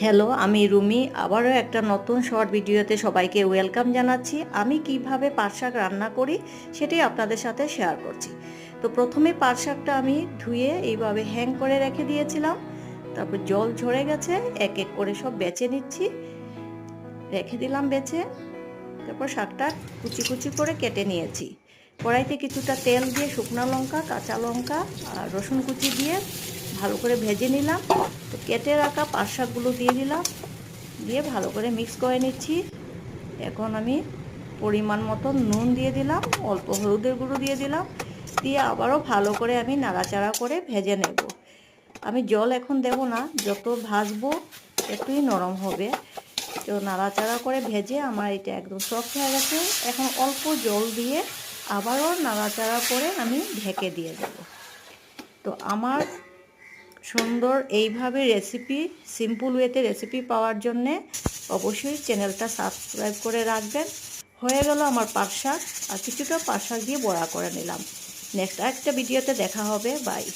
Hello, আমি রুমি। আবারও একটা নতুন শর্ট ভিডিওতে সবাইকে ওয়েলকাম জানাচ্ছি। আমি কিভাবে পাট শাক রান্না করি সেটাই আপনাদের সাথে শেয়ার করছি। তো প্রথমে পাট শাকটা আমি ধুয়ে এইভাবে হ্যাং করে রেখে দিয়েছিলাম। তারপর জল ঝরে গেছে, এক এক করে সব বেছে নিচ্ছি, রেখে দিলাম বেছে। তারপর শাকটা কুচি কুচি করে কেটে নিয়েছি। কড়াইতে কিছুটা তেল দিয়ে শুকনো লঙ্কা, কাঁচা লঙ্কা আর রসুন কুচি দিয়ে ভালো করে ভেজে নিলাম। তো কেটে রাখা পাট শাকগুলো দিয়ে দিলাম, দিয়ে ভালো করে মিক্স করে নিচ্ছি। এখন আমি পরিমাণ মতো নুন দিয়ে দিলাম, অল্প হলুদের গুঁড়ো দিয়ে দিলাম, দিয়ে আবারও ভালো করে আমি নাড়াচাড়া করে ভেজে নেব। আমি জল এখন দেব না, যত ভাজবো একটুই নরম হবে। তো নাড়াচাড়া করে ভেজে আমার এটা একদম সফট হয়ে গেছে। এখন অল্প জল দিয়ে আবারও নাড়াচাড়া করে আমি ঢেকে দিয়ে দেব। তো আমার সুন্দর এইভাবে রেসিপি, সিম্পল ওয়েতে রেসিপি পাওয়ার জন্যে অবশ্যই চ্যানেলটা সাবস্ক্রাইব করে রাখবেন। হয়ে গেল আমার পাট শাক, আর কিছুটা পাট শাক দিয়ে বড়া করে নিলাম। নেক্সট একটা ভিডিওতে দেখা হবে। বাই।